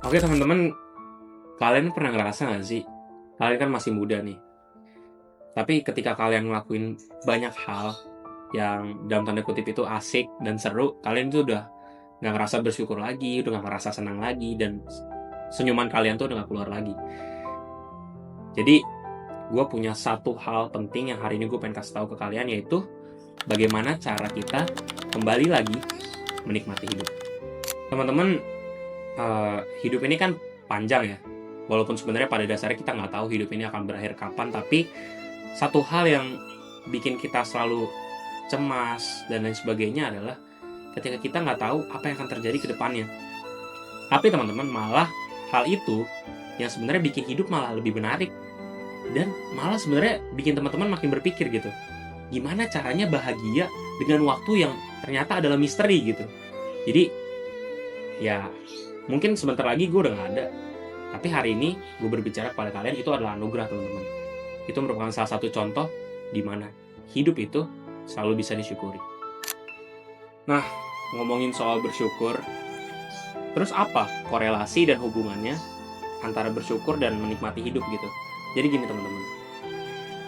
Oke teman-teman, kalian pernah ngerasa nggak sih? Kalian kan masih muda nih, tapi ketika kalian ngelakuin banyak hal yang dalam tanda kutip itu asik dan seru, kalian tuh udah nggak ngerasa bersyukur lagi, udah nggak ngerasa senang lagi, dan senyuman kalian tuh udah nggak keluar lagi. Jadi, gue punya satu hal penting yang hari ini gue pengen kasih tahu ke kalian, yaitu bagaimana cara kita kembali lagi menikmati hidup. Teman-teman, hidup ini kan panjang ya. Walaupun sebenarnya pada dasarnya kita nggak tahu hidup ini akan berakhir kapan, tapi satu hal yang bikin kita selalu cemas dan lain sebagainya adalah ketika kita nggak tahu apa yang akan terjadi ke depannya. Tapi teman-teman, malah hal itu yang sebenarnya bikin hidup malah lebih menarik dan malah sebenarnya bikin teman-teman makin berpikir gitu. Gimana caranya bahagia dengan waktu yang ternyata adalah misteri gitu. Jadi ya mungkin sebentar lagi gue udah nggak ada. Tapi hari ini gue berbicara kepada kalian itu adalah anugerah teman-teman. Itu merupakan salah satu contoh di mana hidup itu selalu bisa disyukuri. Nah, ngomongin soal bersyukur, terus apa korelasi dan hubungannya antara bersyukur dan menikmati hidup gitu? Jadi gini teman-teman,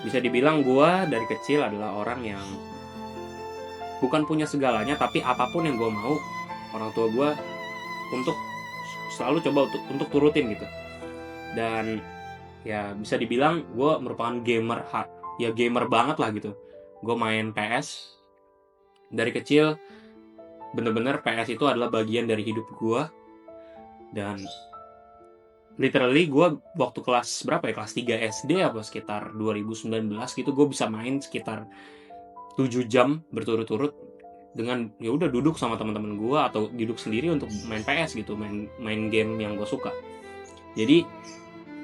bisa dibilang gue dari kecil adalah orang yang bukan punya segalanya, tapi apapun yang gue mau, orang tua gue untuk selalu coba untuk turutin gitu. Dan ya bisa dibilang gue merupakan gamer hard, ya gamer banget lah gitu. Gue main PS dari kecil, bener-bener PS itu adalah bagian dari hidup gue. Dan literally gue waktu kelas berapa ya, kelas 3 SD apa sekitar 2019 gitu, gue bisa main sekitar 7 jam berturut-turut dengan ya udah duduk sama teman-teman gue atau duduk sendiri untuk main PS gitu, main game yang gue suka. Jadi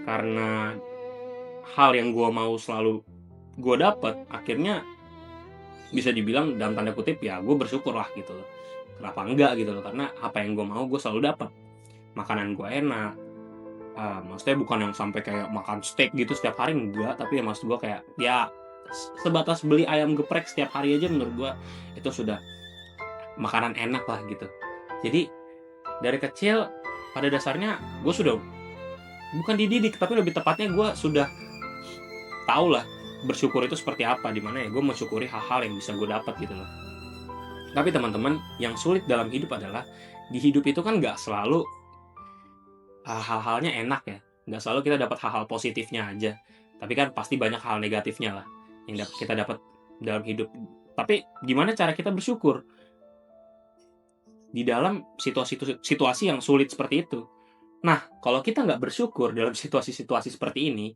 karena hal yang gue mau selalu gue dapat, akhirnya bisa dibilang dalam tanda kutip ya gue bersyukur lah gitu loh. Kenapa enggak gitu loh, karena apa yang gue mau gue selalu dapat. Makanan gue enak, maksudnya bukan yang sampai kayak makan steak gitu setiap hari, enggak. Tapi ya maksud gue kayak ya sebatas beli ayam geprek setiap hari aja menurut gue itu sudah makanan enak lah gitu. Jadi dari kecil pada dasarnya gue sudah bukan dididik, tapi lebih tepatnya gue sudah tahu lah bersyukur itu seperti apa, dimana ya gue mensyukuri hal-hal yang bisa gue dapat gitu loh. Tapi teman-teman, yang sulit dalam hidup adalah di hidup itu kan nggak selalu hal-halnya enak ya, nggak selalu kita dapat hal-hal positifnya aja, tapi kan pasti banyak hal negatifnya lah yang kita dapat dalam hidup. Tapi gimana cara kita bersyukur di dalam situasi yang sulit seperti itu? Nah, kalau kita nggak bersyukur dalam situasi-situasi seperti ini,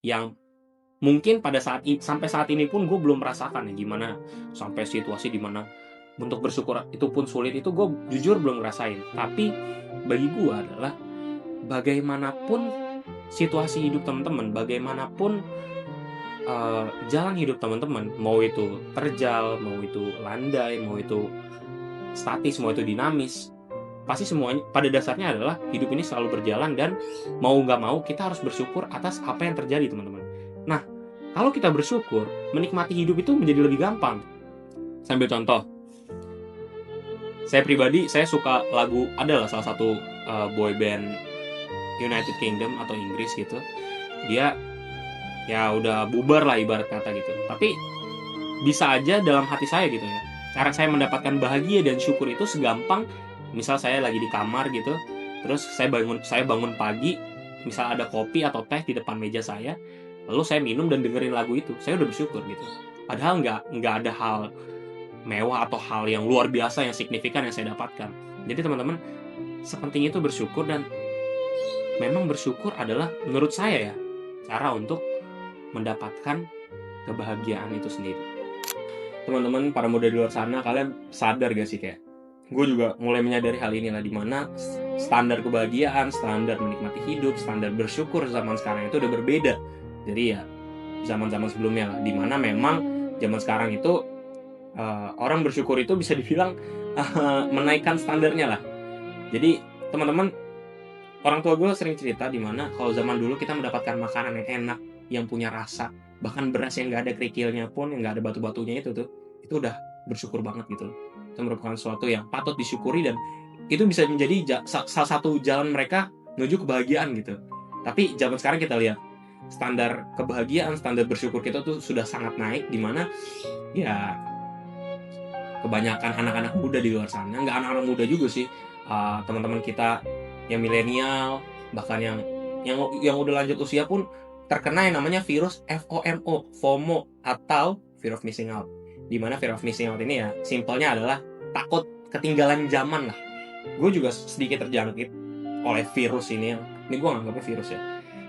yang mungkin pada sampai saat ini pun gue belum merasakan ya gimana sampai situasi di mana untuk bersyukur itu pun sulit, itu gue jujur belum ngerasain. Tapi bagi gue adalah bagaimanapun situasi hidup teman-teman, bagaimanapun jalan hidup teman-teman, mau itu terjal, mau itu landai, mau itu statis, mau itu dinamis, pasti semuanya pada dasarnya adalah hidup ini selalu berjalan, dan mau nggak mau kita harus bersyukur atas apa yang terjadi teman-teman. Nah, kalau kita bersyukur, menikmati hidup itu menjadi lebih gampang. Saya ambil contoh, saya pribadi saya suka lagu, adalah salah satu boy band United Kingdom atau Inggris gitu. Dia ya udah bubar lah ibarat kata gitu. Tapi bisa aja dalam hati saya gitu ya, cara saya mendapatkan bahagia dan syukur itu segampang misal saya lagi di kamar gitu, terus saya bangun pagi, misal ada kopi atau teh di depan meja saya, lalu saya minum dan dengerin lagu itu, saya udah bersyukur gitu. Padahal nggak ada hal mewah atau hal yang luar biasa yang signifikan yang saya dapatkan. Jadi teman-teman, sepenting itu bersyukur, dan memang bersyukur adalah menurut saya ya cara untuk mendapatkan kebahagiaan itu sendiri. Teman-teman, para muda di luar sana, kalian sadar gak sih kayak gue juga mulai menyadari hal ini lah, dimana standar kebahagiaan, standar menikmati hidup, standar bersyukur zaman sekarang itu udah berbeda. Jadi ya zaman-zaman sebelumnya lah, dimana memang zaman sekarang itu orang bersyukur itu bisa dibilang menaikkan standarnya lah. Jadi teman-teman, orang tua gue sering cerita dimana kalau zaman dulu kita mendapatkan makanan yang enak, yang punya rasa, bahkan beras yang nggak ada kerikilnya pun, yang nggak ada batu-batunya itu udah bersyukur banget gitu loh. Itu merupakan sesuatu yang patut disyukuri, dan itu bisa menjadi salah satu jalan mereka menuju kebahagiaan gitu. Tapi zaman sekarang kita lihat, standar kebahagiaan, standar bersyukur kita tuh sudah sangat naik, di mana ya kebanyakan anak-anak muda di luar sana, nggak anak-anak muda juga sih, teman-teman kita yang milenial, bahkan yang udah lanjut usia pun terkena yang namanya virus FOMO, FOMO atau fear of missing out. Di mana fear of missing out ini ya simpelnya adalah takut ketinggalan zaman lah. Gue juga sedikit terjangkit oleh virus ini gue nganggapnya virus ya.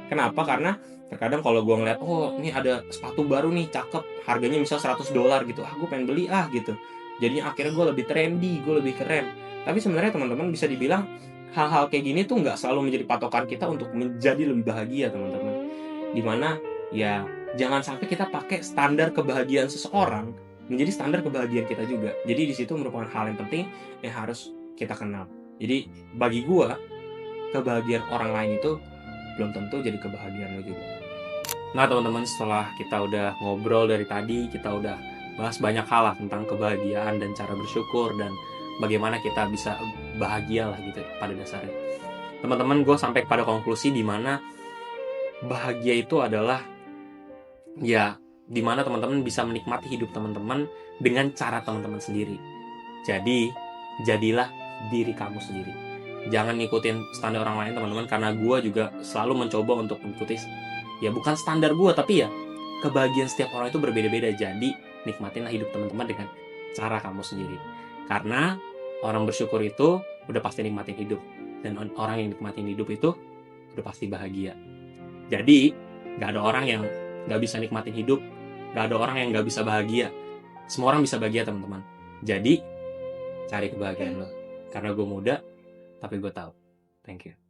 Kenapa? Karena terkadang kalau gue ngeliat, oh ini ada sepatu baru nih, cakep, harganya misal $100 gitu, gue pengen beli gitu. Jadinya akhirnya gue lebih trendy, gue lebih keren. Tapi sebenarnya teman-teman bisa dibilang hal-hal kayak gini tuh nggak selalu menjadi patokan kita untuk menjadi lebih bahagia, teman-teman. Dimana ya jangan sampai kita pakai standar kebahagiaan seseorang menjadi standar kebahagiaan kita juga. Jadi di situ merupakan hal yang penting yang harus kita kenal. Jadi bagi gue, kebahagiaan orang lain itu belum tentu jadi kebahagiaan lo juga. Nah teman-teman, setelah kita udah ngobrol dari tadi, kita udah bahas banyak hal lah tentang kebahagiaan dan cara bersyukur dan bagaimana kita bisa bahagia lah gitu pada dasarnya. Teman-teman, gue sampai pada konklusi di mana bahagia itu adalah ya di mana teman-teman bisa menikmati hidup teman-teman dengan cara teman-teman sendiri. Jadi jadilah diri kamu sendiri. Jangan ngikutin standar orang lain, teman-teman, karena gue juga selalu mencoba untuk mengikuti ya bukan standar gue, tapi ya kebahagiaan setiap orang itu berbeda-beda. Jadi nikmatinlah hidup teman-teman dengan cara kamu sendiri, karena orang bersyukur itu udah pasti nikmatin hidup, dan orang yang nikmatin hidup itu udah pasti bahagia. Jadi gak ada orang yang gak bisa nikmatin hidup, gak ada orang yang gak bisa bahagia. Semua orang bisa bahagia, teman-teman. Jadi cari kebahagiaan lo, karena gue muda tapi gue tahu. Thank you.